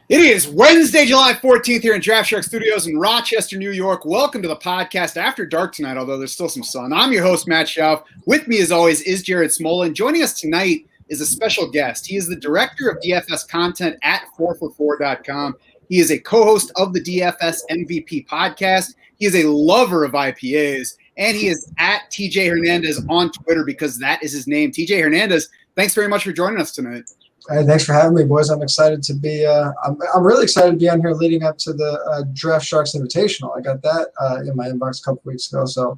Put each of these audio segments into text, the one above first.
It is Wednesday, July 14th here in Draft Shark Studios in Rochester, New York. Welcome to the podcast after dark tonight, although there's still some sun. I'm your host, Matt Schauf. With me, as always, is Jared Smola. Joining us tonight is a special guest. He is the director of DFS content at 4for4.com. He is a co-host of the DFS MVP podcast. He is a lover of IPAs, and he is at TJ Hernandez on Twitter because that is his name. TJ Hernandez, thanks very much for joining us tonight. Hey, thanks for having me, boys. I'm excited to be. I'm really excited to be on here leading up to the Draft Sharks Invitational. I got that in my inbox a couple weeks ago, so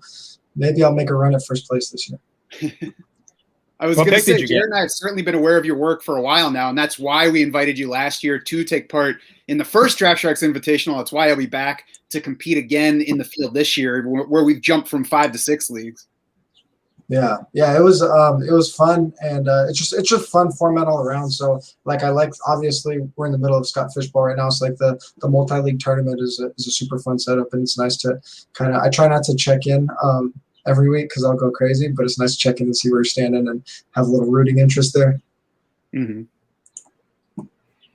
maybe I'll make a run at first place this year. I was going to say, Jared and I have certainly been aware of your work for a while now, and that's why we invited you last year to take part in the first Draft Sharks Invitational. That's why I'll be back to compete again in the field this year, where we've jumped from 5 to 6 leagues. Yeah, it was fun, and it's just fun format all around. So, obviously we're in the middle of Scott Fishbowl right now, so the multi-league tournament is a super fun setup, and it's nice to I try not to check in every week because I'll go crazy, but it's nice to check in and see where you're standing and have a little rooting interest there. Mm-hmm.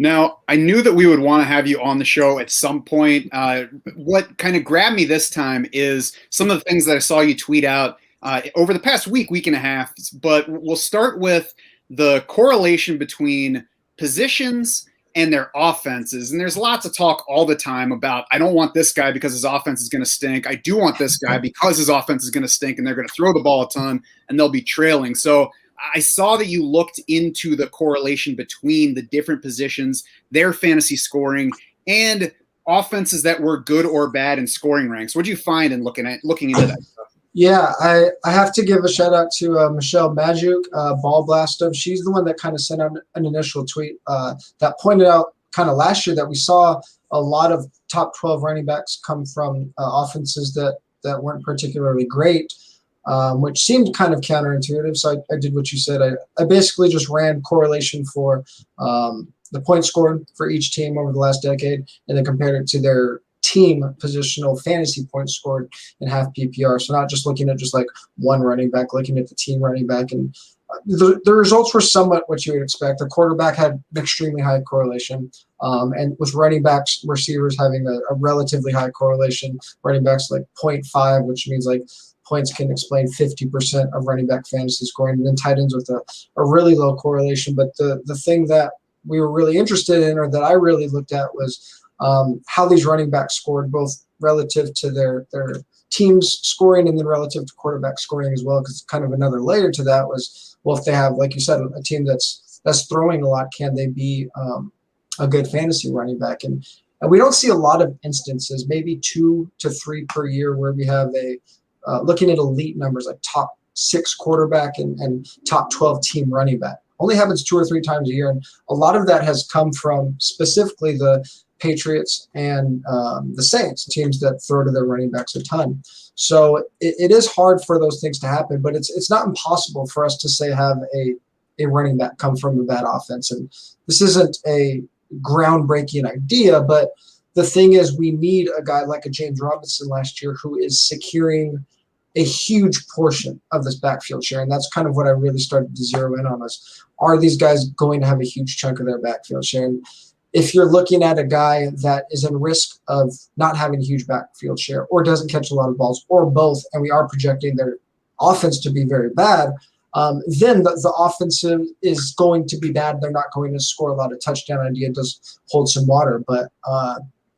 Now, I knew that we would want to have you on the show at some point. What kind of grabbed me this time is some of the things that I saw you tweet out over the past week and a half, but we'll start with the correlation between positions and their offenses. And there's lots of talk all the time about, I don't want this guy because his offense is going to stink. I do want this guy because his offense is going to stink and they're going to throw the ball a ton and they'll be trailing. So I saw that you looked into the correlation between the different positions, their fantasy scoring, and offenses that were good or bad in scoring ranks. What did you find in looking into that stuff? Yeah, I have to give a shout out to Michelle Majuk, Ball Blaster. She's the one that kind of sent out an initial tweet that pointed out kind of last year that we saw a lot of top 12 running backs come from offenses that weren't particularly great, which seemed kind of counterintuitive. So I did what you said. I basically just ran correlation for the points scored for each team over the last decade and then compared it to their team positional fantasy points scored in half PPR. So not just looking at just like one running back, looking at the team running back. And the results were somewhat what you would expect. The quarterback had an extremely high correlation. And with running backs, receivers having a relatively high correlation, running backs like 0.5, which means like points can explain 50% of running back fantasy scoring. And then tight ends with a really low correlation. But the thing that we were really interested in, or that I really looked at, was how these running backs scored, both relative to their team's scoring and then relative to quarterback scoring as well, because kind of another layer to that was, well, if they have, like you said, a team that's throwing a lot, can they be a good fantasy running back? And we don't see a lot of instances, maybe 2 to 3 per year, where we have looking at elite numbers like top 6 quarterback and top 12 team running back. Only happens 2 or 3 times a year, and a lot of that has come from specifically the Patriots and the Saints, teams that throw to their running backs a ton. So it is hard for those things to happen, but it's not impossible for us to say have a running back come from a bad offense. And this isn't a groundbreaking idea, but the thing is, we need a guy like a James Robinson last year who is securing a huge portion of this backfield share. And that's kind of what I really started to zero in on, is, are these guys going to have a huge chunk of their backfield share? And if you're looking at a guy that is in risk of not having a huge backfield share or doesn't catch a lot of balls or both, and we are projecting their offense to be very bad, then the offensive is going to be bad. They're not going to score a lot of touchdown. Idea does hold some water. But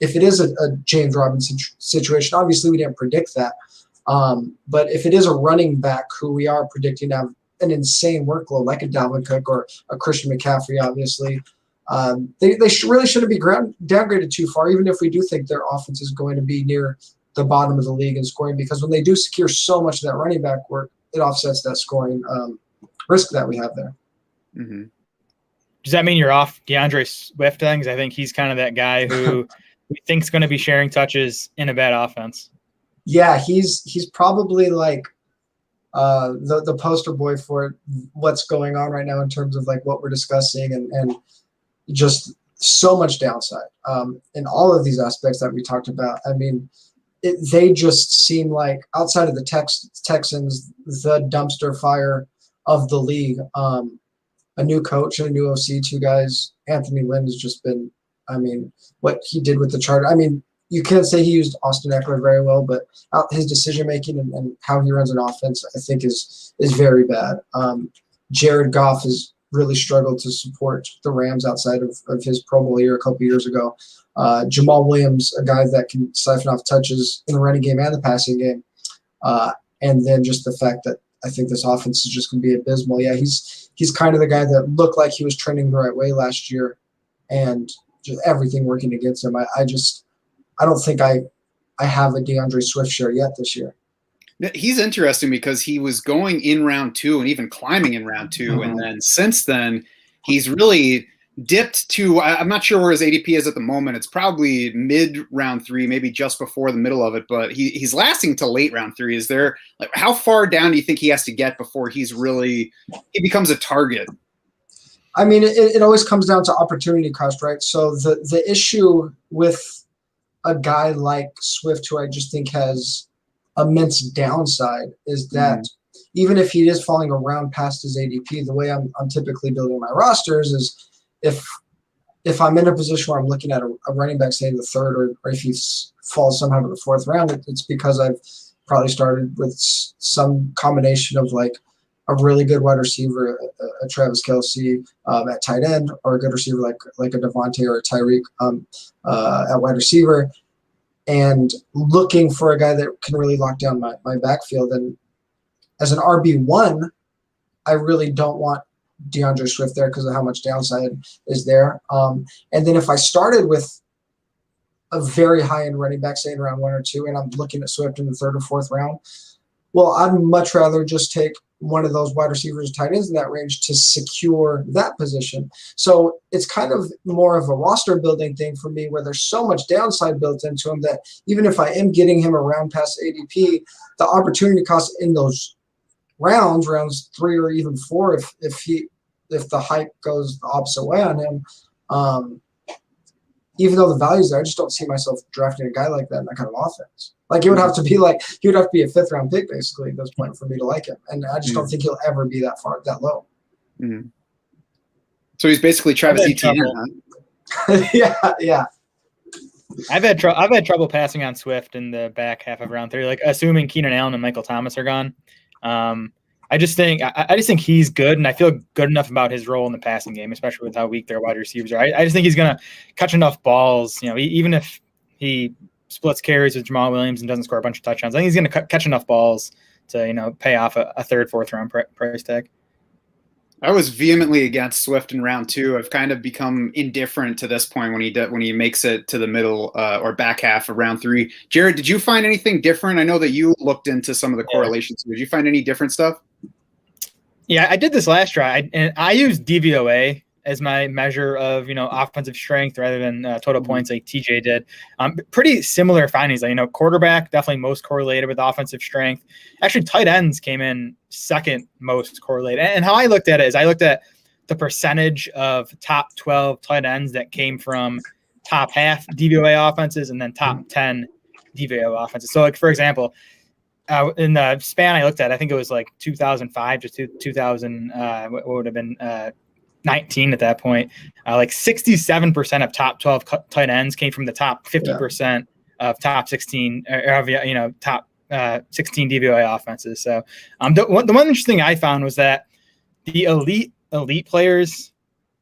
if it is a James Robinson situation, obviously we didn't predict that. But if it is a running back who we are predicting to have an insane workload, like a Dalvin Cook or a Christian McCaffrey, obviously, they really shouldn't be downgraded too far, even if we do think their offense is going to be near the bottom of the league in scoring, because when they do secure so much of that running back work, it offsets that scoring risk that we have there. Mm-hmm. Does that mean you're off DeAndre Swift then? Because I think he's kind of that guy who we think is going to be sharing touches in a bad offense. Yeah, he's probably like the poster boy for what's going on right now in terms of like what we're discussing and just so much downside in all of these aspects that we talked about. I mean, they just seem like, outside of the Texans, the dumpster fire of the league. A new coach and a new OC, 2 guys. Anthony Lynn has just been I mean, what he did with the chart. I mean, you can say he used Austin Eckler very well, but his decision making and how he runs an offense, I think, is very bad. Jared Goff has really struggled to support the Rams outside of his Pro Bowl year a couple years ago. Jamal Williams, a guy that can siphon off touches in the running game and the passing game. And then just the fact that I think this offense is just going to be abysmal. Yeah, he's kind of the guy that looked like he was trending the right way last year, and just everything working against him. I don't think I have a DeAndre Swift share yet this year. He's interesting because he was going in round 2 and even climbing in round 2. And then since then, he's really dipped to, I'm not sure where his ADP is at the moment. It's probably mid round 3, maybe just before the middle of it, but he's lasting to late round 3. Is there, like, how far down do you think he has to get before he becomes a target? I mean, it always comes down to opportunity cost, right? So the issue with a guy like Swift, who I just think has immense downside, is that even if he is falling around past his ADP, the way I'm typically building my rosters is if I'm in a position where I'm looking at a running back, say the third, or if he falls somehow to the 4th round, it's because I've probably started with some combination of like a really good wide receiver, a Travis Kelce at tight end, or a good receiver like a Devontae or a Tyreek at wide receiver, and looking for a guy that can really lock down my backfield. And as an RB1, I really don't want DeAndre Swift there because of how much downside is there. And then if I started with a very high-end running back, say in round 1 or 2, and I'm looking at Swift in the 3rd or 4th round, well, I'd much rather just take one of those wide receivers or tight ends in that range to secure that position. So it's kind of more of a roster building thing for me, where there's so much downside built into him that even if I am getting him around past ADP, the opportunity cost in those rounds 3 or even 4, if the hype goes the opposite way on him, even though the value's there, I just don't see myself drafting a guy like that in that kind of offense. Like, he would have to be a 5th round pick basically at this point for me to like him, and I just don't think he'll ever be that low. Mm-hmm. So he's basically Travis Etienne, huh? Yeah. I've had trouble passing on Swift in the back half of round 3, like assuming Keenan Allen and Michael Thomas are gone. I just think he's good, and I feel good enough about his role in the passing game, especially with how weak their wide receivers are. I just think he's going to catch enough balls, even if he splits carries with Jamal Williams and doesn't score a bunch of touchdowns. I think he's going to catch enough balls to, pay off a 3rd, 4th round price tag. I was vehemently against Swift in round 2. I've kind of become indifferent to this point when he makes it to the middle or back half of round 3. Jared, did you find anything different? I know that you looked into some of the correlations. Did you find any different stuff? Yeah, I did this last try, and I used DVOA as my measure of, offensive strength rather than total points like TJ did. Pretty similar findings. Like, quarterback definitely most correlated with offensive strength. Actually, tight ends came in 2nd most correlated. And how I looked at it is I looked at the percentage of top 12 tight ends that came from top half DVOA offenses and then top 10 DVOA offenses. So, like, for example, in the span I looked at, I think it was like 2005 to 2000, what would have been 19 at that point. Like 67% of top 12 tight ends came from the top 50% of top 16, top 16 DVOA offenses. So the one interesting I found was that the elite players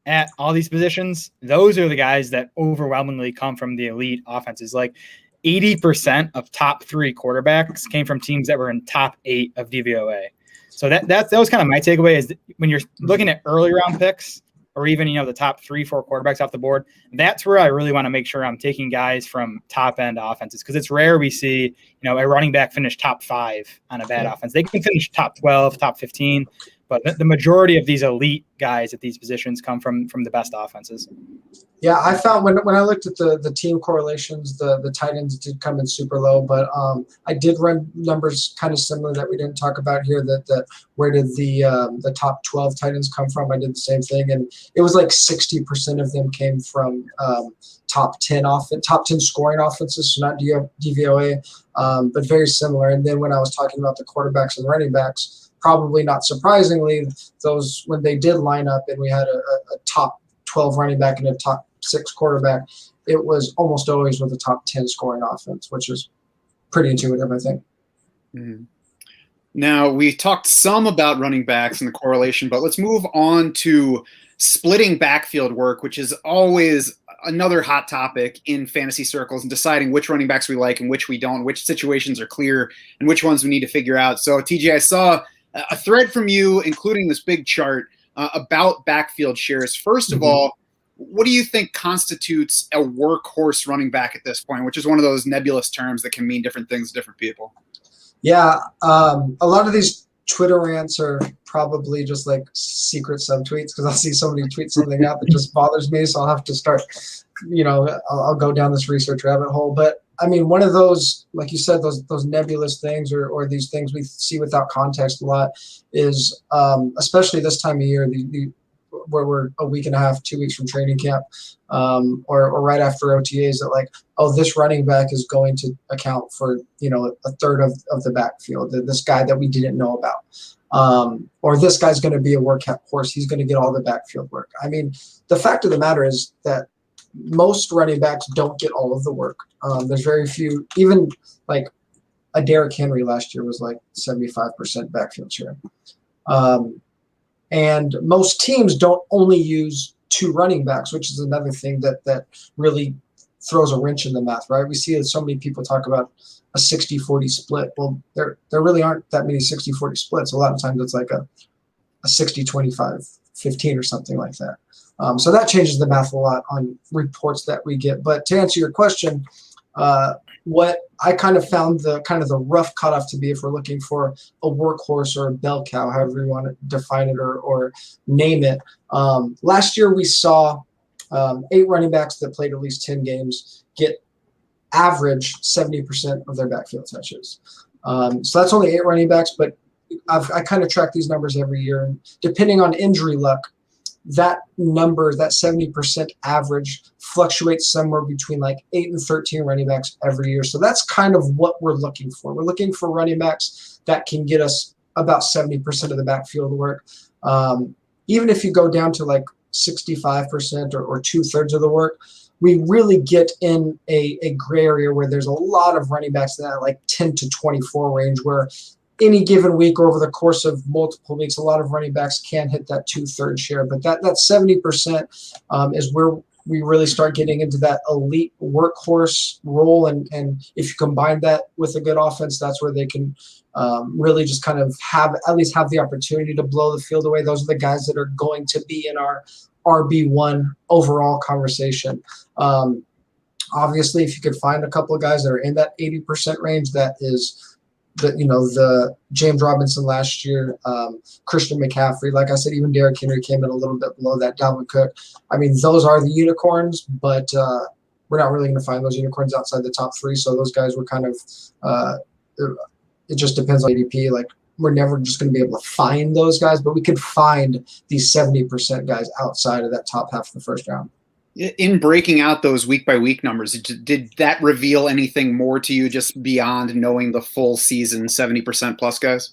at all these positions, those are the guys that overwhelmingly come from the elite offenses. Like 80% of top 3 quarterbacks came from teams that were in top 8 of DVOA. So that was kind of my takeaway, is when you're looking at early round picks, or even, the top 3-4 quarterbacks off the board, that's where I really want to make sure I'm taking guys from top end offenses. Cause it's rare we see, a running back finish top 5 on a bad offense. They can finish top 12, top 15, but the majority of these elite guys at these positions come from the best offenses. Yeah, I found when I looked at the team correlations, the tight ends did come in super low, but I did run numbers kind of similar that we didn't talk about here. That where did the top 12 tight ends come from? I did the same thing, and it was like 60% of them came from top 10 scoring offenses, so not DVOA, but very similar. And then when I was talking about the quarterbacks and running backs, probably not surprisingly, those when they did line up and we had a top 12 running back and a top 6 quarterback, it was almost always with a top 10 scoring offense, which is pretty intuitive, I think. Mm-hmm. Now, we talked some about running backs and the correlation, but let's move on to splitting backfield work, which is always another hot topic in fantasy circles, and deciding which running backs we like and which we don't, which situations are clear and which ones we need to figure out. So, TJ, I saw a thread from you, including this big chart about backfield shares. First of all, what do you think constitutes a workhorse running back at this point, which is one of those nebulous terms that can mean different things to different people? Yeah, a lot of these Twitter rants are probably just like secret subtweets because I'll see somebody tweet something out that just bothers me. So I'll have to start, I'll go down this research rabbit hole. But I mean, one of those, like you said, those nebulous things or these things we see without context a lot is, especially this time of year, where we're a week and a half, 2 weeks from training camp, or right after OTAs, that like, oh, this running back is going to account for, a third of the backfield, this guy that we didn't know about. Or this guy's going to be a workhorse. He's going to get all the backfield work. I mean, the fact of the matter is that most running backs don't get all of the work. There's very few, even like a Derrick Henry last year was like 75% backfield share. And most teams don't only use 2 running backs, which is another thing that really throws a wrench in the math, right? We see that so many people talk about a 60-40 split. Well, there really aren't that many 60-40 splits. A lot of times it's like a 60-25-15 or something like that. So that changes the math a lot on reports that we get. But to answer your question, what I kind of found the rough cutoff to be, if we're looking for a workhorse or a bell cow, however you want to define it or name it. Last year we saw 8 running backs that played at least 10 games get average 70% of their backfield touches. So that's only 8 running backs, but I kind of track these numbers every year. And depending on injury luck, that number, that 70% average, fluctuates somewhere between like 8 and 13 running backs every year. So that's kind of what we're looking for. We're looking for running backs that can get us about 70% of the backfield work. Even if you go down to like 65% or 2/3 of the work, we really get in a gray area where there's a lot of running backs in that like 10 to 24 range, where any given week or over the course of multiple weeks, a lot of running backs can hit that 2/3 share. But that 70% is where we really start getting into that elite workhorse role. And if you combine that with a good offense, that's where they can really just kind of at least have the opportunity to blow the field away. Those are the guys that are going to be in our RB1 overall conversation. Obviously, if you could find a couple of guys that are in that 80% range, that is the James Robinson last year, Christian McCaffrey, like I said, even Derrick Henry came in a little bit below that, Dalvin Cook. I mean, those are the unicorns, but we're not really going to find those unicorns outside the top 3. So those guys were kind of, it just depends on ADP. Like, we're never just going to be able to find those guys, but we could find these 70% guys outside of that top half of the first round. In breaking out those week-by-week numbers, did that reveal anything more to you just beyond knowing the full season 70% plus guys?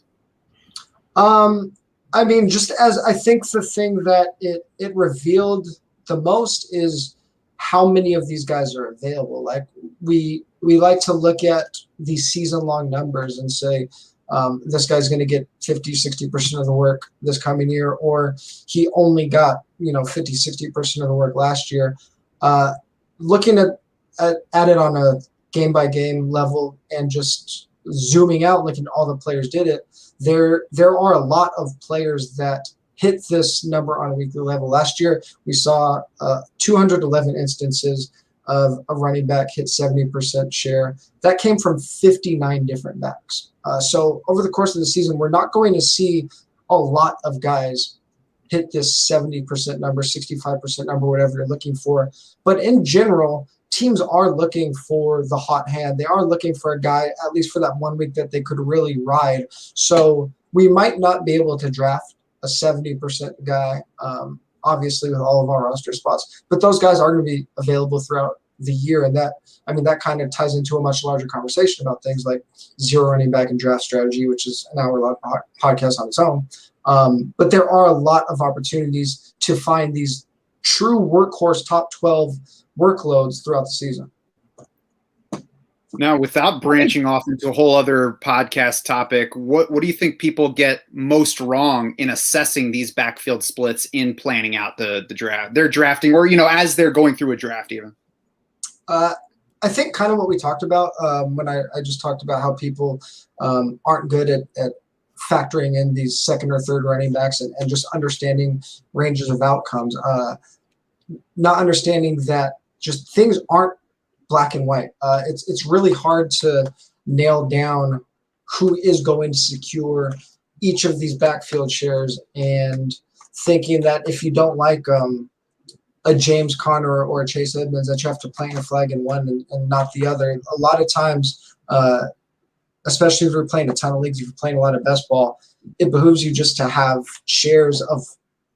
I mean, just as I think the thing that it revealed the most is how many of these guys are available. Like we like to look at these season-long numbers and say, this guy's going to get 50, 60% of the work this coming year, or he only got, 50, 60% of the work last year. Looking at it on a game-by-game level and just zooming out, looking at all the players did it, there are a lot of players that hit this number on a weekly level. Last year, we saw 211 instances of a running back hit 70% share. That came from 59 different backs. So over the course of the season, we're not going to see a lot of guys hit this 70% number, 65% number, whatever you're looking for. But in general, teams are looking for the hot hand. They are looking for a guy, at least for that 1 week, that they could really ride. So we might not be able to draft a 70% guy, obviously, with all of our roster spots. But those guys are going to be available throughout the year. And that kind of ties into a much larger conversation about things like zero running back and draft strategy, which is an hour-long podcast on its own. But there are a lot of opportunities to find these true workhorse top 12 workloads throughout the season. Now, without branching off into a whole other podcast topic, what do you think people get most wrong in assessing these backfield splits in planning out the draft? They're drafting, or as they're going through a draft, even. I think kind of what we talked about when I just talked about how people aren't good at factoring in these second or third running backs and just understanding ranges of outcomes, not understanding that just things aren't black and white. It's really hard to nail down who is going to secure each of these backfield shares, and thinking that if you don't like a James Conner or a Chase Edmonds, that you have to plant your flag in one and not the other. A lot of times, especially if you're playing a ton of leagues, if you're playing a lot of best ball, it behooves you just to have shares of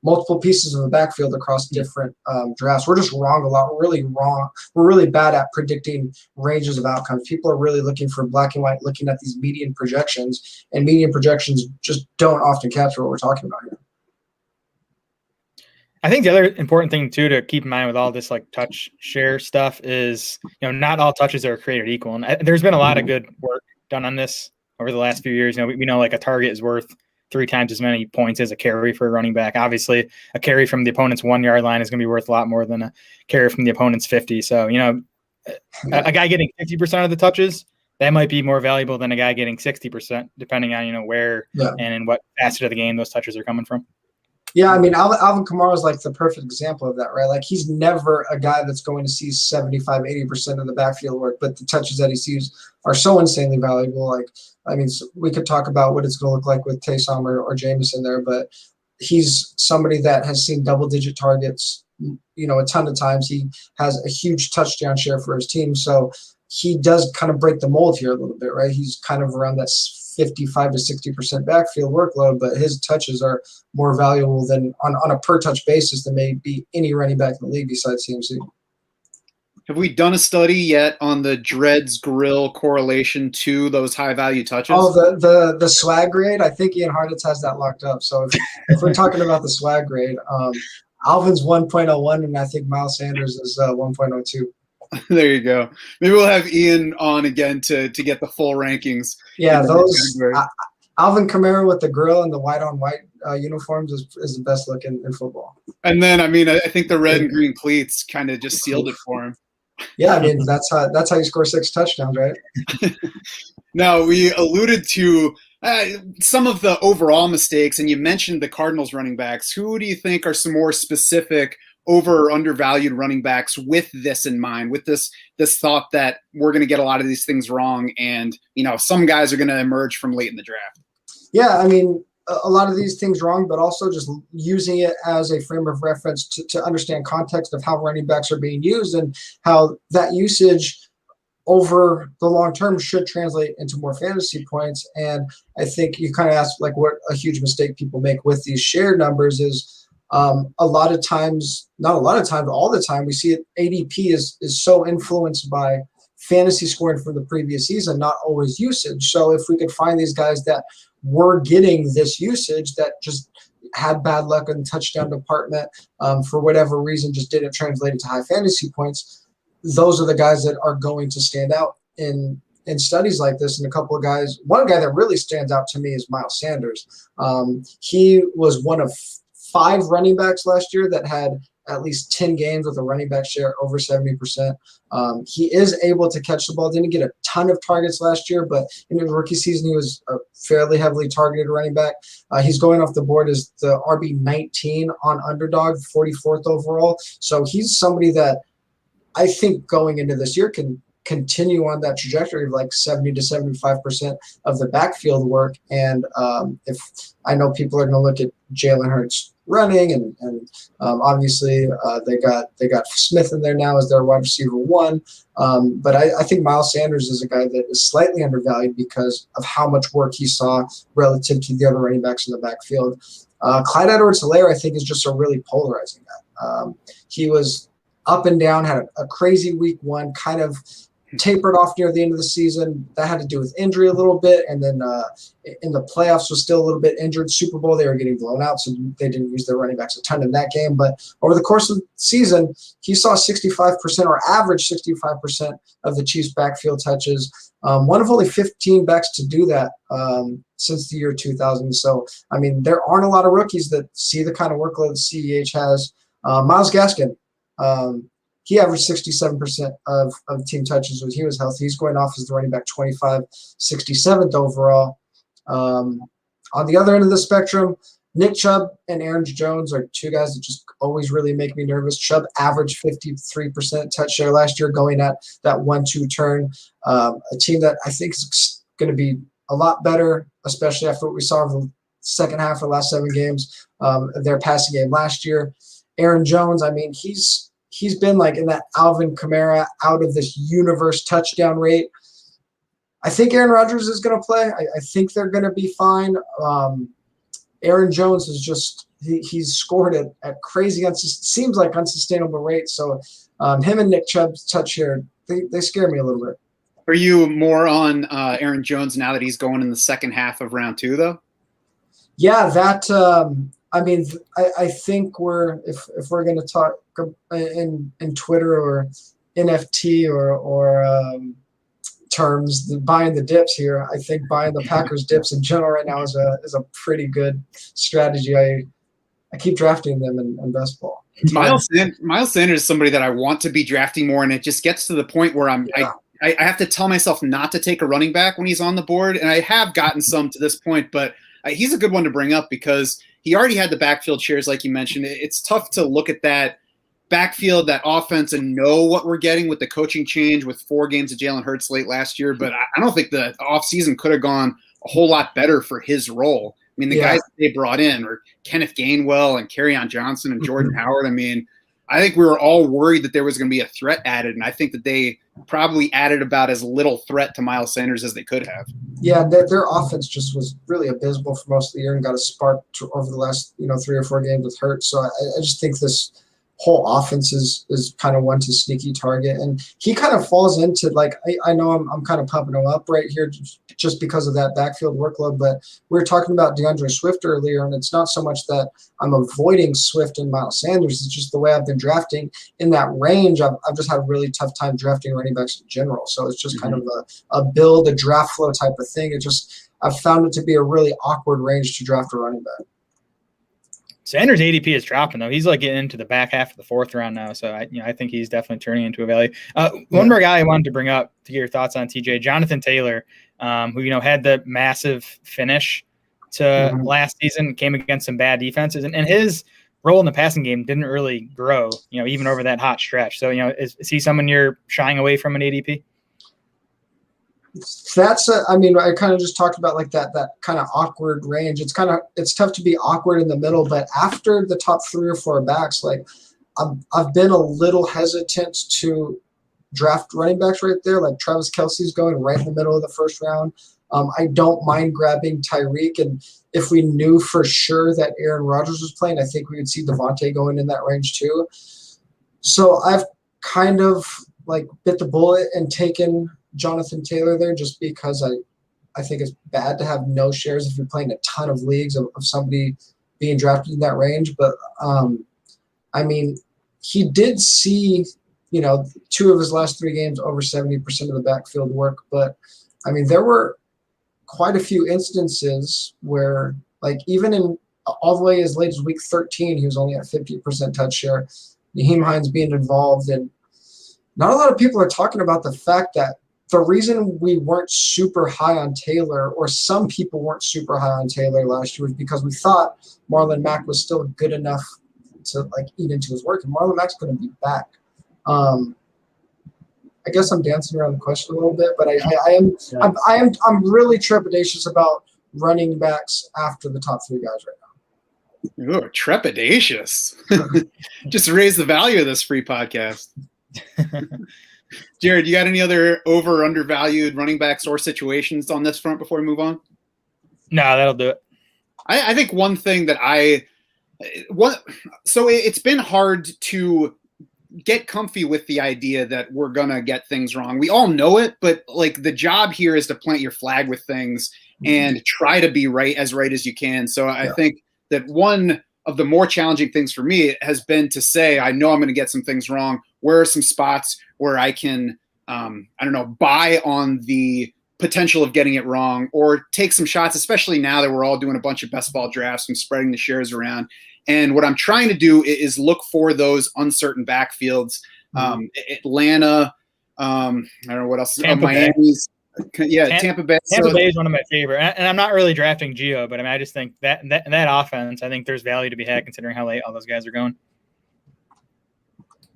multiple pieces of the backfield across different drafts. We're just wrong a lot. We're really wrong. We're really bad at predicting ranges of outcomes. People are really looking for black and white, looking at these median projections, and median projections just don't often capture what we're talking about here. I think the other important thing too to keep in mind with all this like touch share stuff is, not all touches are created equal. And there's been a lot of good work done on this over the last few years. We know like a target is worth 3 times as many points as a carry for a running back. Obviously, a carry from the opponent's 1 yard line is going to be worth a lot more than a carry from the opponent's 50. So, a guy getting 50% of the touches, that might be more valuable than a guy getting 60%, depending on, where and in what facet of the game those touches are coming from. Yeah, I mean, Alvin Kamara is like the perfect example of that, right? Like, he's never a guy that's going to see 75, 80% of the backfield work, but the touches that he sees are so insanely valuable. Like, I mean, we could talk about what it's going to look like with Taysom or Jameson there, but he's somebody that has seen double-digit targets, a ton of times. He has a huge touchdown share for his team, so he does kind of break the mold here a little bit, right? He's kind of around that 55 to 60% backfield workload, but his touches are more valuable than on a per touch basis than maybe any running back in the league besides CMC. Have we done a study yet on the Dreads Grill correlation to those high value touches? Oh, the swag grade. I think Ian Hartitz has that locked up. So if we're talking about the swag grade, Alvin's 1.01, and I think Miles Sanders is 1.02. There you go. Maybe we'll have Ian on again to get the full rankings. Yeah, those Alvin Kamara with the grill and the white on white uniforms is the best look in football. And then, I think the red and green cleats kind of just sealed it for him. Yeah, I mean, that's how you score 6 touchdowns, right? Now, we alluded to some of the overall mistakes, and you mentioned the Cardinals running backs. Who do you think are some more specific over or undervalued running backs with this in mind, with this thought that we're going to get a lot of these things wrong, and some guys are going to emerge from late in the draft? Yeah, I mean, a lot of these things wrong, but also just using it as a frame of reference to understand context of how running backs are being used and how that usage over the long term should translate into more fantasy points. And I think you kind of asked like what a huge mistake people make with these shared numbers is a lot of times, not a lot of times, all the time, we see it. ADP is so influenced by fantasy scoring from the previous season, not always usage. So if we could find these guys that were getting this usage that just had bad luck in the touchdown department for whatever reason, just didn't translate into high fantasy points, those are the guys that are going to stand out in studies like this. And a couple of guys, one guy that really stands out to me is Miles Sanders. He was one of 5 running backs last year that had at least 10 games with a running back share over 70%. He is able to catch the ball. Didn't get a ton of targets last year, but in his rookie season, he was a fairly heavily targeted running back. He's going off the board as the RB 19 on Underdog, 44th overall. So he's somebody that I think going into this year can continue on that trajectory of like 70 to 75% of the backfield work. And if I know people are going to look at Jalen Hurts running, and obviously they got Smith in there now as their wide receiver 1. But I think Miles Sanders is a guy that is slightly undervalued because of how much work he saw relative to the other running backs in the backfield. Clyde Edwards-Helaire, I think, is just a really polarizing guy. He was up and down, had a crazy week 1, kind of tapered off near the end of the season. That had to do with injury a little bit, and then in the playoffs was still a little bit injured. Super Bowl, they were getting blown out, so they didn't use their running backs a ton in that game. But over the course of the season, he saw 65% or average 65% of the Chiefs' backfield touches. One of only 15 backs to do that since the year 2000. So, I mean, there aren't a lot of rookies that see the kind of workload that CEH has. Myles Gaskin, he averaged 67% of team touches when he was healthy. He's going off as the running back 25, 67th overall. On the other end of the spectrum, Nick Chubb and Aaron Jones are two guys that just always really make me nervous. Chubb averaged 53% touch share last year, going at that 1-2 turn. A team that I think is going to be a lot better, especially after what we saw in the second half of the last 7 games of their passing game last year. Aaron Jones, I mean, he's been like in that Alvin Kamara out of this universe touchdown rate. I think Aaron Rodgers is going to play. I think they're going to be fine. Aaron Jones is just he's scored at crazy, seems like unsustainable rates. So him and Nick Chubb's touch here, they scare me a little bit. Are you more on Aaron Jones now that he's going in the second half of round 2, though? Yeah, that I mean, I think if we're going to talk in Twitter or NFT or terms, buying the dips here, I think buying the Packers dips in general right now is a pretty good strategy. I keep drafting them in best ball. Miles Sanders is somebody that I want to be drafting more, and it just gets to the point where I have to tell myself not to take a running back when he's on the board, and I have gotten some to this point, but he's a good one to bring up because he already had the backfield shares, like you mentioned. It's tough to look at that backfield, that offense, and know what we're getting with the coaching change with 4 games of Jalen Hurts late last year. But I don't think the offseason could have gone a whole lot better for his role. I mean, the guys that they brought in are Kenneth Gainwell and Kerryon Johnson and Jordan Howard. I mean, I think we were all worried that there was going to be a threat added, and I think that they probably added about as little threat to Miles Sanders as they could have. Yeah, their offense just was really abysmal for most of the year and got a spark over the last 3 or 4 games with Hurts. So I just think this whole offense is kind of one to sneaky target, and he kind of falls into I know I'm kind of pumping him up right here just because of that backfield workload, but we were talking about DeAndre Swift earlier, and it's not so much that I'm avoiding Swift and Miles Sanders, it's just the way I've been drafting in that range. I've just had a really tough time drafting running backs in general, so it's just kind of a build, a draft flow type of thing. I've found it to be a really awkward range to draft a running back. Sanders' ADP is dropping, though. He's getting into the back half of the 4th round now, so I think he's definitely turning into a value. One more guy I wanted to bring up to get your thoughts on, TJ, Jonathan Taylor, who had the massive finish to last season, came against some bad defenses, and his role in the passing game didn't really grow, even over that hot stretch. So, is he someone you're shying away from an ADP? I kind of just talked about that kind of awkward range. It's tough to be awkward in the middle, but after the top 3 or 4 backs, I've been a little hesitant to draft running backs right there. Like Travis Kelce's going right in the middle of the 1st round. I don't mind grabbing Tyreek, and if we knew for sure that Aaron Rodgers was playing, I think we would see Devontae going in that range too. So I've kind of bit the bullet and taken Jonathan Taylor there just because I think it's bad to have no shares if you're playing a ton of leagues of somebody being drafted in that range. But I mean, he did see 2 of his last 3 games over 70% of the backfield work, but I mean there were quite a few instances where even in all the way as late as week 13 he was only at 50% touch share. Nyheim Hines being involved, and not a lot of people are talking about the fact that the reason we weren't super high on Taylor, or some people weren't super high on Taylor last year, was because we thought Marlon Mack was still good enough to eat into his work, and Marlon Mack's going to be back. I guess I'm dancing around the question a little bit, but I'm really trepidatious about running backs after the top 3 guys right now. Ooh, trepidatious. Just raise the value of this free podcast. Jared, you got any other over or undervalued running backs or situations on this front before we move on? No, that'll do it. I think one thing that so it's been hard to get comfy with the idea that we're going to get things wrong. We all know it, but like the job here is to plant your flag with things and try to be right as you can. So I think that one of the more challenging things for me has been to say, I know I'm going to get some things wrong. Where are some spots where I can, buy on the potential of getting it wrong or take some shots, especially now that we're all doing a bunch of best ball drafts and spreading the shares around. And what I'm trying to do is look for those uncertain backfields. Atlanta, I don't know what else. Miami's. Tampa Bay. Tampa Bay is one of my favorite. And I'm not really drafting Gio, but I just think that offense, I think there's value to be had considering how late all those guys are going.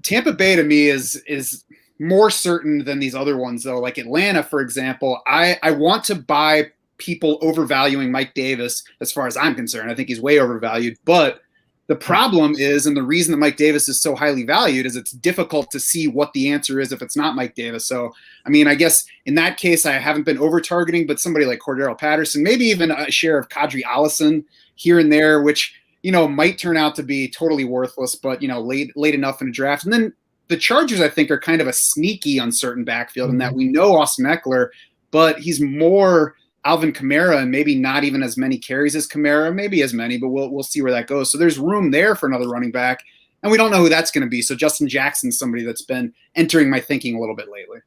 Tampa Bay to me is more certain than these other ones, though. Like Atlanta, for example, I want to buy people overvaluing Mike Davis as far as I'm concerned. I think he's way overvalued. But the problem is, and the reason that Mike Davis is so highly valued is it's difficult to see what the answer is if it's not Mike Davis. So, I mean, I guess in that case, I haven't been over-targeting, but somebody like Cordero Patterson, maybe even a share of Kadri Allison here and there, which, might turn out to be totally worthless, but, late enough in a draft. And then the Chargers, I think, are kind of a sneaky uncertain backfield in that we know Austin Eckler, but he's more Alvin Kamara and maybe not even as many carries as Kamara, maybe as many, but we'll see where that goes. So there's room there for another running back, and we don't know who that's going to be. So Justin Jackson's somebody that's been entering my thinking a little bit lately.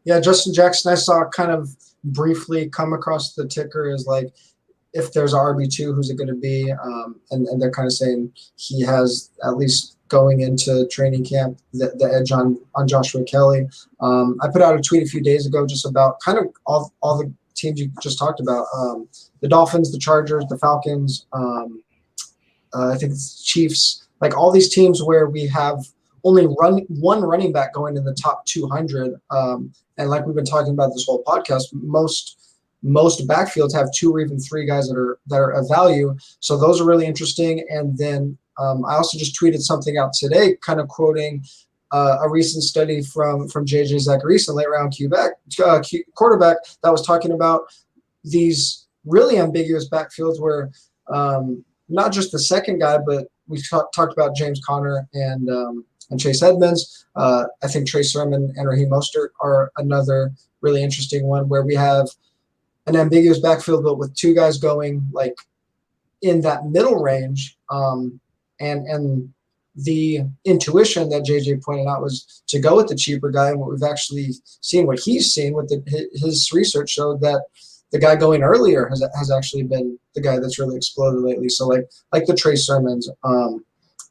Yeah, Justin Jackson, I saw kind of briefly come across the ticker as like, if there's RB2, who's it going to be? And they're kind of saying he has, at least going into training camp, the edge on Joshua Kelly. I put out a tweet a few days ago just about kind of all the teams you just talked about, the Dolphins, the Chargers, the Falcons, I think it's Chiefs, like all these teams where we have only one running back going in the top 200. And like we've been talking about this whole podcast, most backfields have 2 or even 3 guys that are of value. So those are really interesting. And then I also just tweeted something out today, kind of quoting a recent study from JJ Zachariason, late round quarterback, that was talking about these really ambiguous backfields where not just the second guy, but we talked about James Conner and Chase Edmonds. I think Trey Sermon and Raheem Mostert are another really interesting one where we have an ambiguous backfield, but with 2 guys going like in that middle range. And the intuition that JJ pointed out was to go with the cheaper guy. And what we've actually seen, what he's seen with his research showed that the guy going earlier has actually been the guy that's really exploded lately. So like the Trey Sermons,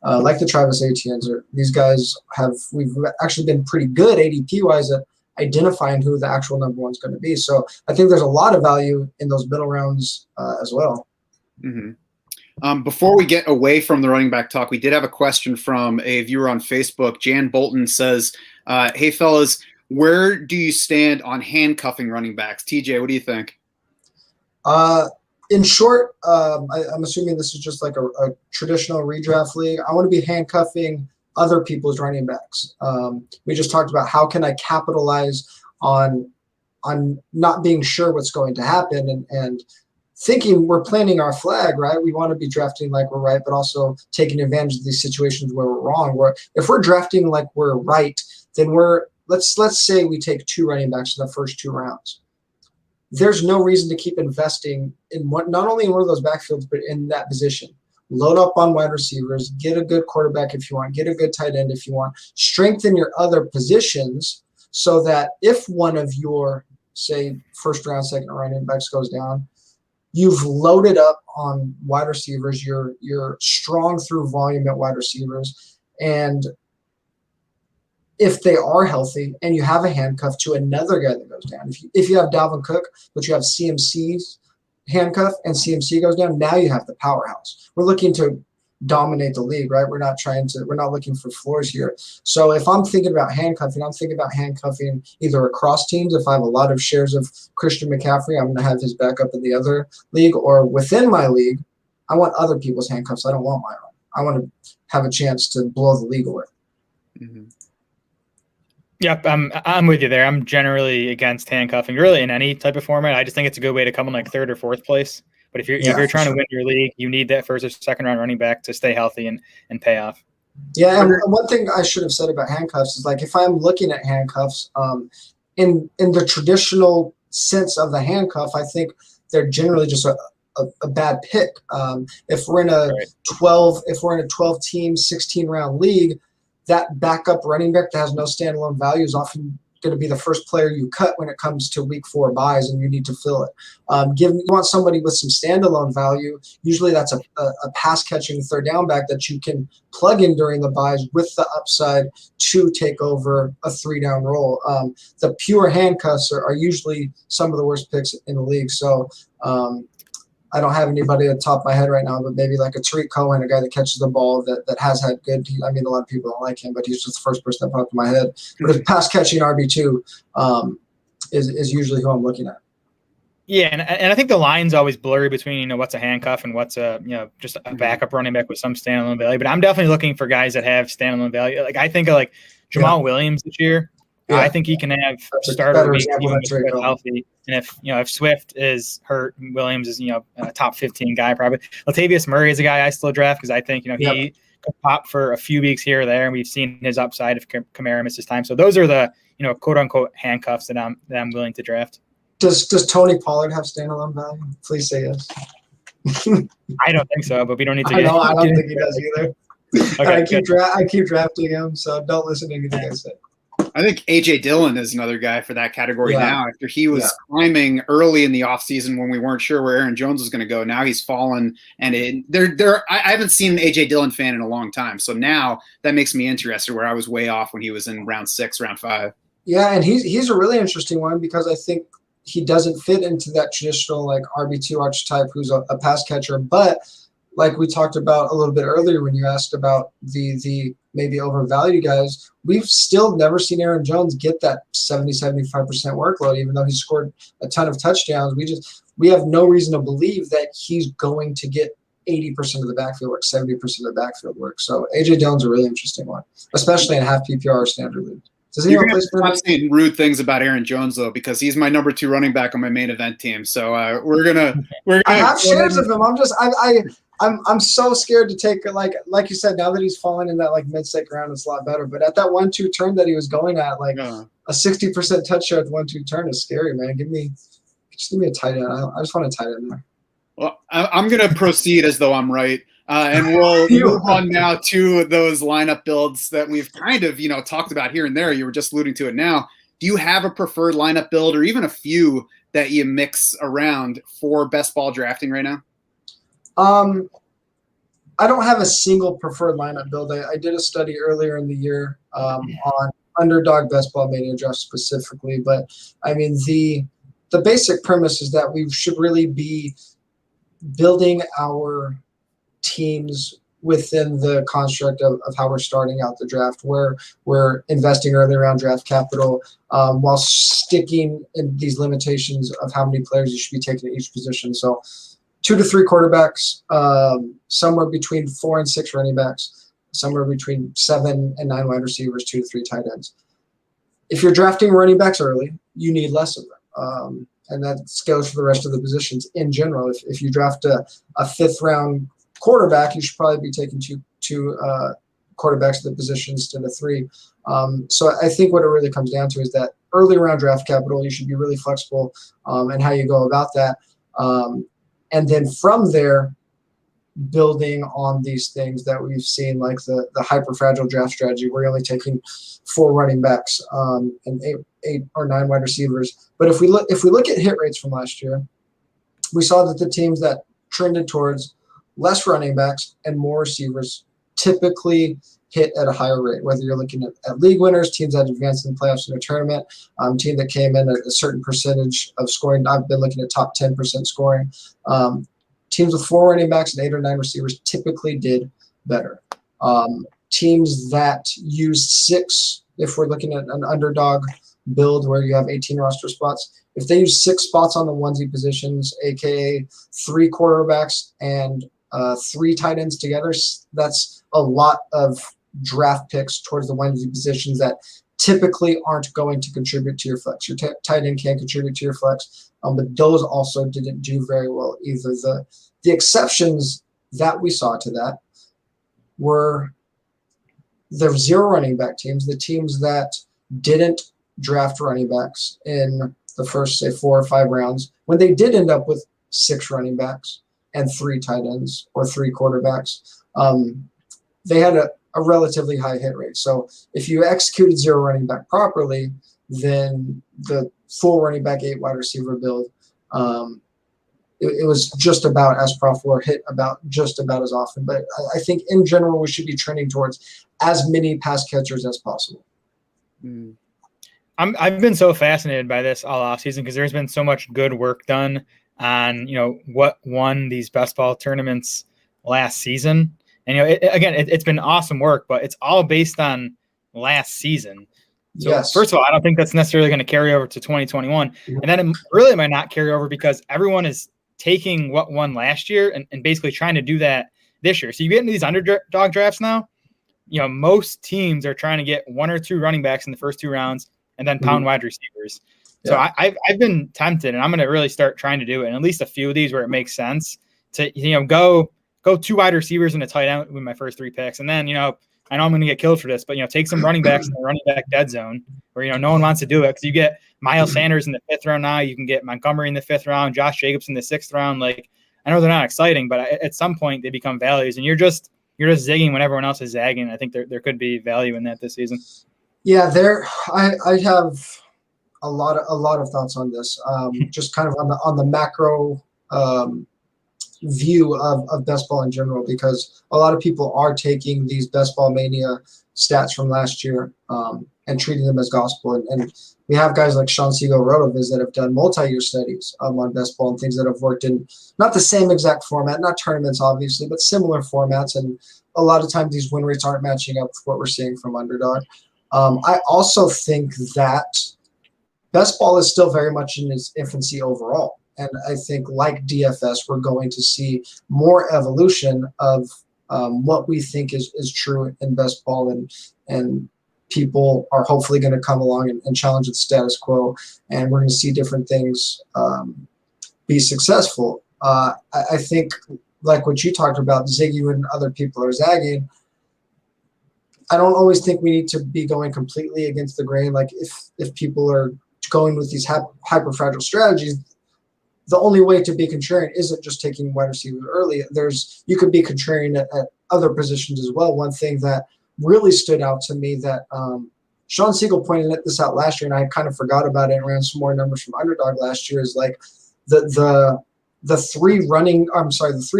like the Travis Etienne's, these guys we've actually been pretty good ADP wise at identifying who the actual number 1 is going to be. So I think there's a lot of value in those middle rounds as well. Mm-hmm. Before we get away from the running back talk, we did have a question from a viewer on Facebook. Jan Bolton says, hey, fellas, where do you stand on handcuffing running backs? TJ, what do you think? In short, I'm assuming this is just like a traditional redraft league. I want to be handcuffing other people's running backs. We just talked about how can I capitalize on not being sure what's going to happen and thinking we're planting our flag, right? We want to be drafting like we're right, but also taking advantage of these situations where we're wrong. If we're drafting like we're right, then let's say we take 2 running backs in the first 2 rounds. There's no reason to keep investing in not only in one of those backfields, but in that position. Load up on wide receivers, get a good quarterback if you want, get a good tight end if you want, strengthen your other positions so that if one of your, say, first round, second round running backs goes down, you've loaded up on wide receivers. You're strong through volume at wide receivers. And if they are healthy and you have a handcuff to another guy that goes down, if you have Dalvin Cook, but you have CMC's handcuff and CMC goes down, now you have the powerhouse. We're looking to dominate the league, right? We're not looking for floors here. So if I'm thinking about handcuffing, I'm thinking about handcuffing either across teams. If I have a lot of shares of Christian McCaffrey, I'm going to have his backup in the other league, or within my league, I want other people's handcuffs. I don't want my own. I want to have a chance to blow the league away. Mm-hmm. Yep, I'm with you there. I'm generally against handcuffing, really in any type of format. I just think it's a good way to come in like 3rd or 4th place. But if you're trying to win your league, you need that first or second round running back to stay healthy and pay off. Yeah, and one thing I should have said about handcuffs is like if I'm looking at handcuffs, in the traditional sense of the handcuff, I think they're generally just a bad pick. If we're in a 12 team, 16 round league, that backup running back that has no standalone value is often going to be the first player you cut when it comes to week 4 buys and you need to fill it. You want somebody with some standalone value. Usually that's a pass catching third down back that you can plug in during the buys with the upside to take over a 3-down role. The pure handcuffs are usually some of the worst picks in the league. So I don't have anybody at the top of my head right now, but maybe like a Tariq Cohen, a guy that catches the ball that has had good. I mean, a lot of people don't like him, but he's just the first person that popped in my head. But if pass catching RB2 is usually who I'm looking at. Yeah, and I think the line's always blurry between what's a handcuff and what's a just a backup running back with some standalone value. But I'm definitely looking for guys that have standalone value. Like I think of like Jamal Williams this year. Yeah. I think he can have starter week even with Swift healthy. And if Swift is hurt, Williams is a top 15 guy probably. Latavius Murray is a guy I still draft because I think he could pop for a few weeks here or there, and we've seen his upside if Kamara misses time. So those are the quote unquote handcuffs that I'm willing to draft. Does Tony Pollard have standalone value? Please say yes. I don't think so, but we don't need to. I don't think he does either. Okay, I keep drafting him, so don't listen to anything I say. I think AJ Dillon is another guy for that category now. After he was climbing early in the offseason when we weren't sure where Aaron Jones was going to go, now he's fallen. And I haven't seen an AJ Dillon fan in a long time. So now that makes me interested where I was way off when he was in round 6, round 5. Yeah, and he's a really interesting one because I think he doesn't fit into that traditional like RB2 archetype who's a pass catcher. But like we talked about a little bit earlier when you asked about the maybe overvalued guys, we've still never seen Aaron Jones get that 70-75% workload, even though he scored a ton of touchdowns. We have no reason to believe that he's going to get 80% of the backfield work, 70% of the backfield work. So A.J. Dillon's a really interesting one, especially in half PPR or standard league. You're going to stop saying rude things about Aaron Jones, though, because he's my number 2 running back on my main event team. So we're gonna. I have shares of him. I'm so scared to take like you said. Now that he's fallen in that like mid-second round, it's a lot better. But at that 1-2 turn that he was going at, like a 60% touch share at the 1-2 turn is scary, man. Just give me a tight end. I just want a tight end there. Well, I'm going to proceed as though I'm right. And we'll move on now to those lineup builds that we've kind of, talked about here and there. You were just alluding to it now. Do you have a preferred lineup build or even a few that you mix around for best ball drafting right now? I don't have a single preferred lineup build. I did a study earlier in the year on Underdog Best Ball Mania Draft specifically. But, I mean, the basic premise is that we should really be building our teams within the construct of how we're starting out the draft, where we're investing early round draft capital while sticking in these limitations of how many players you should be taking at each position. So 2 to 3 quarterbacks, somewhere between 4 and 6 running backs, somewhere between 7 and 9 wide receivers, 2 to 3 tight ends. If you're drafting running backs early, you need less of them. And that goes for the rest of the positions in general. If you draft a 5th round quarterback, you should probably be taking two quarterbacks at the position instead of 3. So I think what it really comes down to is that early round draft capital, you should be really flexible in how you go about that. And then from there, building on these things that we've seen, like the hyper fragile draft strategy, where you're only taking 4 running backs and 8 or 9 wide receivers. But if we look at hit rates from last year, we saw that the teams that trended towards less running backs and more receivers typically hit at a higher rate, whether you're looking at league winners, teams that advanced in the playoffs in a tournament, team that came in at a certain percentage of scoring. I've been looking at top 10% scoring. Teams with 4 running backs and 8 or 9 receivers typically did better. Teams that used 6, if we're looking at an underdog build where you have 18 roster spots, if they use 6 spots on the onesie positions, aka 3 quarterbacks and 3 tight ends together, that's a lot of draft picks towards the onesie positions that typically aren't going to contribute to your flex. Your tight end can contribute to your flex, but those also didn't do very well either. The exceptions that we saw to that were the 0 running back teams, the teams that didn't draft running backs in the first, say, 4 or 5 rounds, when they did end up with 6 running backs and 3 tight ends or 3 quarterbacks, they had a relatively high hit rate. So if you executed 0 running back properly, then the full running back 8 wide receiver build, it was just about as profitable, or hit about just about as often. But I think in general we should be trending towards as many pass catchers as possible. I've been so fascinated by this all off season because there's been so much good work done on what won these best ball tournaments last season. And it's been awesome work, but it's all based on last season. So yes. First of all, I don't think that's necessarily going to carry over to 2021. And then it really might not carry over because everyone is taking what won last year and basically trying to do that this year. So you get into these underdog drafts now, most teams are trying to get 1 or 2 running backs in the first 2 rounds and then pound wide receivers. So I've been tempted, and I'm going to really start trying to do it in at least a few of these where it makes sense to, go 2 wide receivers and a tight end with my first 3 picks. And then, I know I'm going to get killed for this, but, take some running backs in the running back dead zone where, no one wants to do it because you get Miles Sanders in the 5th round now. You can get Montgomery in the 5th round, Josh Jacobs in the 6th round. Like, I know they're not exciting, but at some point they become values, and you're just zigging when everyone else is zagging. I think there could be value in that this season. Yeah, I have a lot of thoughts on this. Just kind of on the macro view of best ball in general, because a lot of people are taking these best ball mania stats from last year and treating them as gospel. And we have guys like Sean Siegel, Rotoviz, that have done multi-year studies on best ball and things that have worked in not the same exact format, not tournaments obviously, but similar formats. And a lot of times these win rates aren't matching up with what we're seeing from Underdog. I also think that best ball is still very much in its infancy overall. And I think, like DFS, we're going to see more evolution of what we think is true in best ball, and people are hopefully going to come along and challenge the status quo, and we're going to see different things be successful. I think, like what you talked about, Ziggy when other people are zagging, I don't always think we need to be going completely against the grain. Like if people are going with these hyper fragile strategies, the only way to be contrarian isn't just taking wide receiver early. You could be contrarian at other positions as well. One thing that really stood out to me that Sean Siegel pointed this out last year, and I kind of forgot about it and ran some more numbers from Underdog last year, is like the 3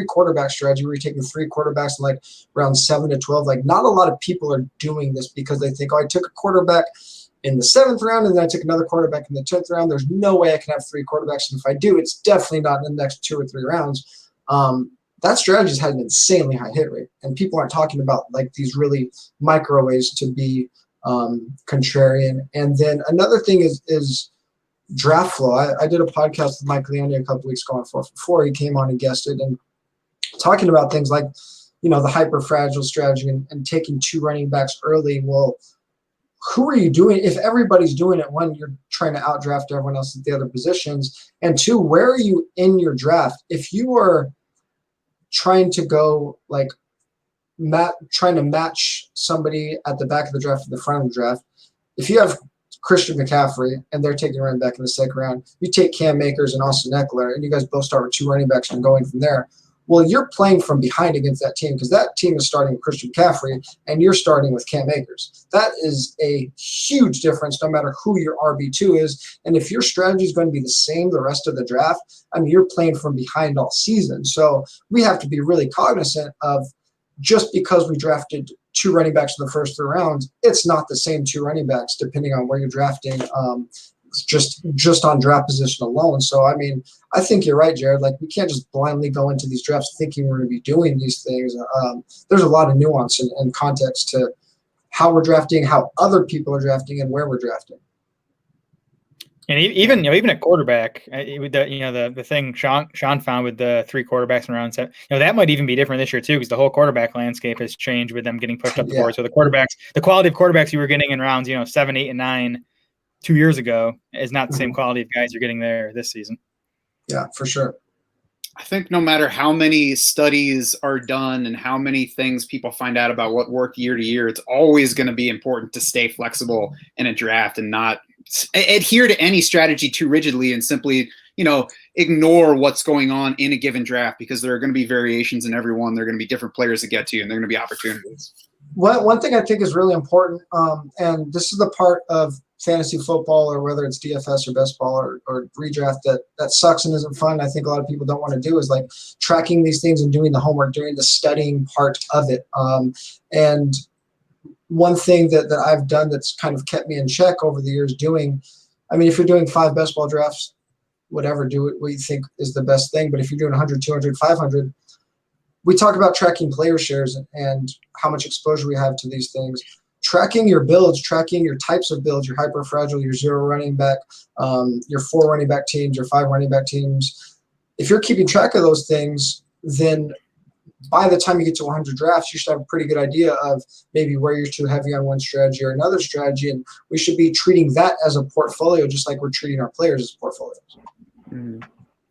quarterback strategy where you're taking 3 quarterbacks in like round 7 to 12. Like, not a lot of people are doing this because they think, I took a quarterback in the 7th round, and then I took another quarterback in the 10th round. There's no way I can have 3 quarterbacks. And if I do, it's definitely not in the next 2 or 3 rounds. That strategy's had an insanely high hit rate. And people aren't talking about like these really micro ways to be contrarian. And then another thing is draft flow. I did a podcast with Mike Leone a couple weeks ago before he came on and guested, and talking about things like, the hyper fragile strategy and taking 2 running backs early. Well, who are you doing? If everybody's doing it, 1, you're trying to outdraft everyone else at the other positions, and 2, where are you in your draft? If you are trying to go like trying to match somebody at the back of the draft to the front of the draft, if you have Christian McCaffrey and they're taking a running back in the 2nd round, you take Cam Akers and Austin Eckler, and you guys both start with 2 running backs and going from there. Well, you're playing from behind against that team because that team is starting with Christian McCaffrey and you're starting with Cam Akers. That is a huge difference no matter who your RB2 is. And if your strategy is going to be the same the rest of the draft, you're playing from behind all season. So we have to be really cognizant of, just because we drafted 2 running backs in the first 3 rounds, it's not the same 2 running backs depending on where you're drafting, just on draft position alone. So, I think you're right, Jared. Like, we can't just blindly go into these drafts thinking we're going to be doing these things. There's a lot of nuance and context to how we're drafting, how other people are drafting, and where we're drafting. And even at quarterback, the thing Sean found with the 3 quarterbacks in round 7, that might even be different this year too, because the whole quarterback landscape has changed with them getting pushed up the board. So the quality of quarterbacks you were getting in rounds 7, 8, and 9 2 years ago is not the same quality of guys you're getting there this season. Yeah, for sure. I think no matter how many studies are done and how many things people find out about what worked year to year, it's always going to be important to stay flexible in a draft and not adhere to any strategy too rigidly and simply, ignore what's going on in a given draft, because there are going to be variations in every one. There are going to be different players to get to, and there are going to be opportunities. One thing I think is really important, and this is the part of fantasy football, or whether it's DFS or best ball or redraft, that sucks and isn't fun. I think a lot of people don't want to do is like tracking these things and doing the homework, doing the studying part of it. And one thing that I've done that's kind of kept me in check over the years if you're doing 5 best ball drafts, whatever, do it what you think is the best thing. But if you're doing 100, 200, 500, we talk about tracking player shares and how much exposure we have to these things. Tracking your builds, tracking your types of builds, your hyper fragile, your 0 running back, your 4 running back teams, your 5 running back teams. If you're keeping track of those things, then by the time you get to 100 drafts, you should have a pretty good idea of maybe where you're too heavy on one strategy or another strategy. And we should be treating that as a portfolio, just like we're treating our players as portfolios.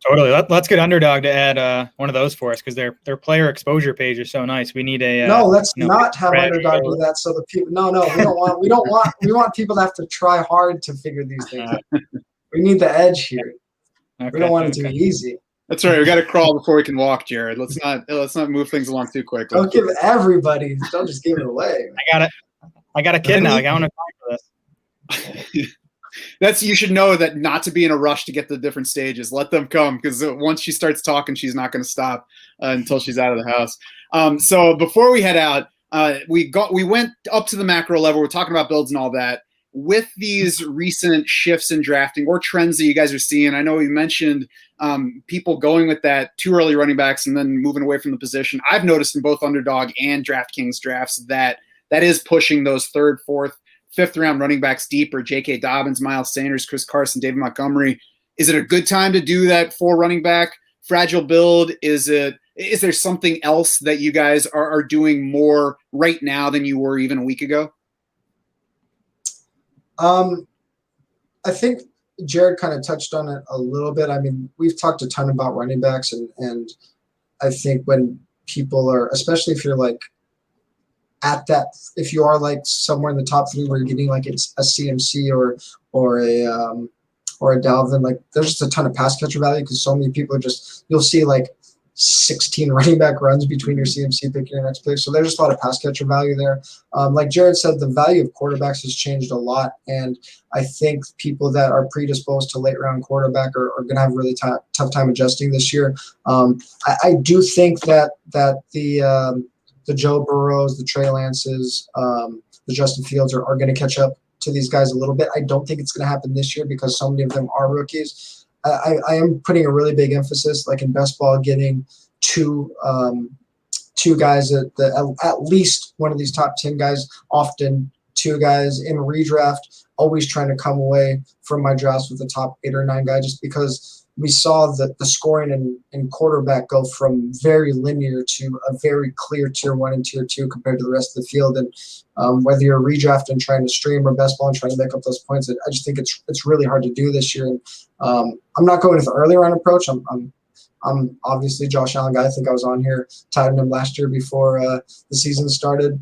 Totally. Let's get Underdog to add one of those for us, because their player exposure page is so nice. We need a no. Let's not have Underdog do that. So the people, no, we want people to have to try hard to figure these things out. We need the edge here. Okay, we don't want it to be easy. That's right. We got to crawl before we can walk, Jared. Let's not move things along too quickly. Don't give everybody. Don't just give it away. I got a kid now. I want to talk for this. You should know that not to be in a rush to get to the different stages. Let them come, because once she starts talking, she's not going to stop until she's out of the house. So before we head out, we went up to the macro level. We're talking about builds and all that. With these recent shifts in drafting or trends that you guys are seeing, I know you mentioned people going with that too early running backs and then moving away from the position. I've noticed in both Underdog and DraftKings drafts that is pushing those 3rd, 4th, 5th round running backs deeper. J.K. Dobbins, Miles Sanders, Chris Carson, David Montgomery. Is it a good time to do that 4 running back fragile build? Is there something else that you guys are doing more right now than you were even a week ago? I think Jared kind of touched on it a little bit. I mean, we've talked a ton about running backs, and I think when people are, especially if you're like if you are like somewhere in the top 3 where you're getting like it's a CMC or a Dalvin, like there's just a ton of pass catcher value, because so many people you'll see like 16 running back runs between your CMC pick and your next pick. So there's just a lot of pass catcher value there. Like Jared said, the value of quarterbacks has changed a lot. And I think people that are predisposed to late round quarterback are going to have a really tough time adjusting this year. I do think that the Joe Burrows, the Trey Lances, the Justin Fields are going to catch up to these guys a little bit. I don't think it's going to happen this year because so many of them are rookies. I am putting a really big emphasis, like in best ball, getting two guys at least one of these top 10 guys, often 2 guys in redraft, always trying to come away from my drafts with the top 8 or 9 guy, just because we saw the scoring in quarterback go from very linear to a very clear tier 1 and tier 2 compared to the rest of the field. And whether you're redrafting, trying to stream, or best ball and trying to make up those points, I just think it's really hard to do this year. And I'm not going with the early round approach. I'm obviously Josh Allen guy. I think I was on here touting him last year before the season started.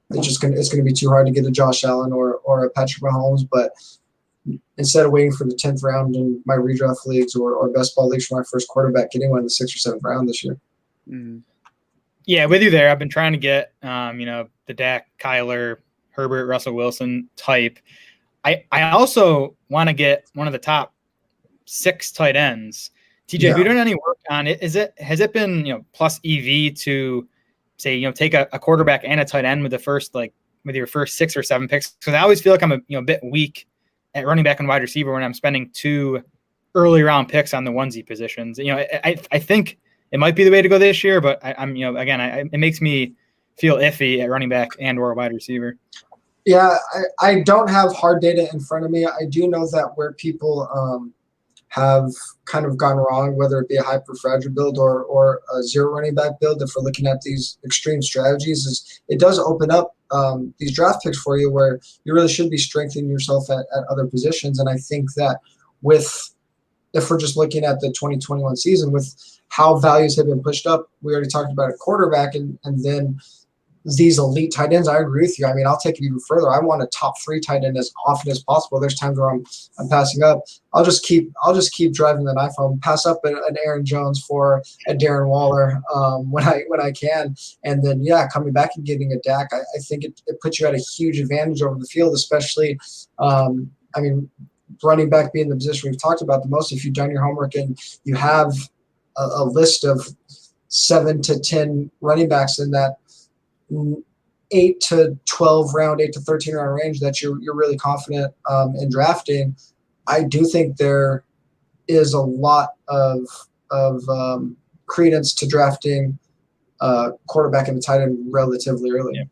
It's going to be too hard to get a Josh Allen or a Patrick Mahomes. But instead of waiting for the 10th round in my redraft leagues or best ball leagues for my first quarterback, getting one in the 6th or 7th round this year. Mm-hmm. Yeah, with you there. I've been trying to get, the Dak, Kyler, Herbert, Russell Wilson type. I also want to get one of the top 6 tight ends. TJ, have you done any work on it? Has it been, plus EV to say, take a quarterback and a tight end with your first 6 or 7 picks? Because I always feel like I'm a bit weak at running back and wide receiver when I'm spending 2 early round picks on the onesie positions. I think it might be the way to go this year, but it makes me feel iffy at running back and or a wide receiver. Yeah, I don't have hard data in front of me. I do know that where people have kind of gone wrong, whether it be a hyper fragile build or a 0 running back build, if we're looking at these extreme strategies, is it does open up these draft picks for you where you really should be strengthening yourself at other positions. And I think that with if we're just looking at the 2021 season with how values have been pushed up. We already talked about a quarterback and then these elite tight ends. I agree with you. I mean, I'll take it even further. I want a top 3 tight end as often as possible. There's times where I'm passing up. I'll just keep driving the knife home, pass up an Aaron Jones for a Darren Waller when I can, and then coming back and getting a Dak. I think it puts you at a huge advantage over the field, especially. I mean, running back being the position we've talked about the most. If you've done your homework and you have a list of 7 to 10 running backs in that 8 to 12 round, 8 to 13 round range that you're really confident in drafting, I do think there is a lot of credence to drafting quarterback and tight end relatively early. Yeah.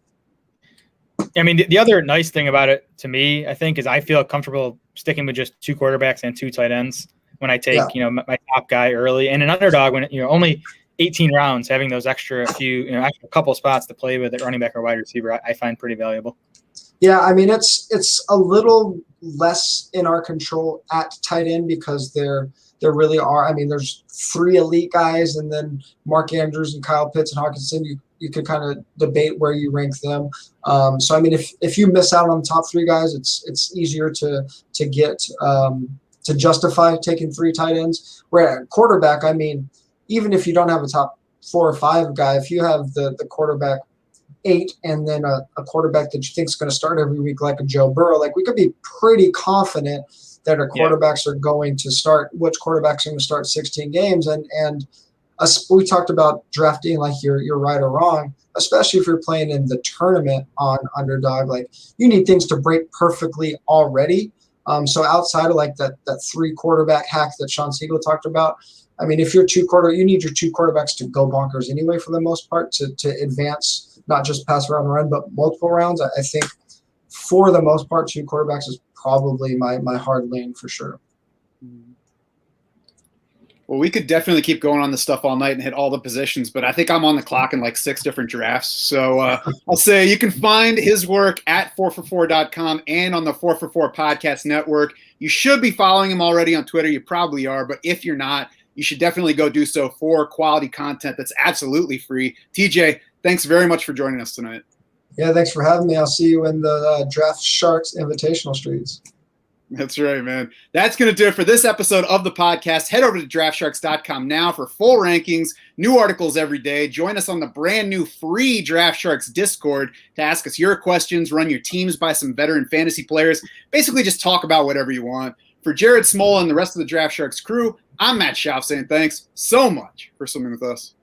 I mean, the other nice thing about it to me, I think, is I feel comfortable sticking with just 2 quarterbacks and 2 tight ends when I take, my top guy early. And an underdog, when only 18 rounds, having those extra extra couple spots to play with at running back or wide receiver, I find pretty valuable. Yeah, I mean, it's a little less in our control at tight end because there really are. I mean, there's 3 elite guys, and then Mark Andrews and Kyle Pitts and Hawkinson. You could kind of debate where you rank them. So I mean, if you miss out on the top 3 guys, it's easier to get to justify taking 3 tight ends. Where at quarterback, I mean, even if you don't have a top 4 or 5 guy, if you have the quarterback 8 and then a quarterback that you think is going to start every week, like a Joe Burrow, like we could be pretty confident that our quarterbacks are going to start. Which quarterbacks are going to start 16 games, and we talked about drafting like you're right or wrong, especially if you're playing in the tournament on Underdog. Like you need things to break perfectly already. So outside of like that 3 quarterback hack that Sean Siegel talked about, I mean, if you're you need your 2 quarterbacks to go bonkers anyway for the most part to advance, not just pass around and run, but multiple rounds. I think for the most part, 2 quarterbacks is probably my hard lane for sure. Well, we could definitely keep going on this stuff all night and hit all the positions, but I think I'm on the clock in like 6 different drafts. So I'll say you can find his work at 4for4.com and on the 4for4 Podcast Network. You should be following him already on Twitter. You probably are, but if you're not, you should definitely go do so for quality content that's absolutely free. TJ, thanks very much for joining us tonight. Yeah, thanks for having me. I'll see you in the Draft Sharks Invitational Streets. That's right, man. That's going to do it for this episode of the podcast. Head over to draftsharks.com now for full rankings, new articles every day. Join us on the brand new free Draft Sharks Discord to ask us your questions, run your teams by some veteran fantasy players. Basically, just talk about whatever you want. For Jared Small and the rest of the Draft Sharks crew, I'm Matt Schauf saying thanks so much for swimming with us.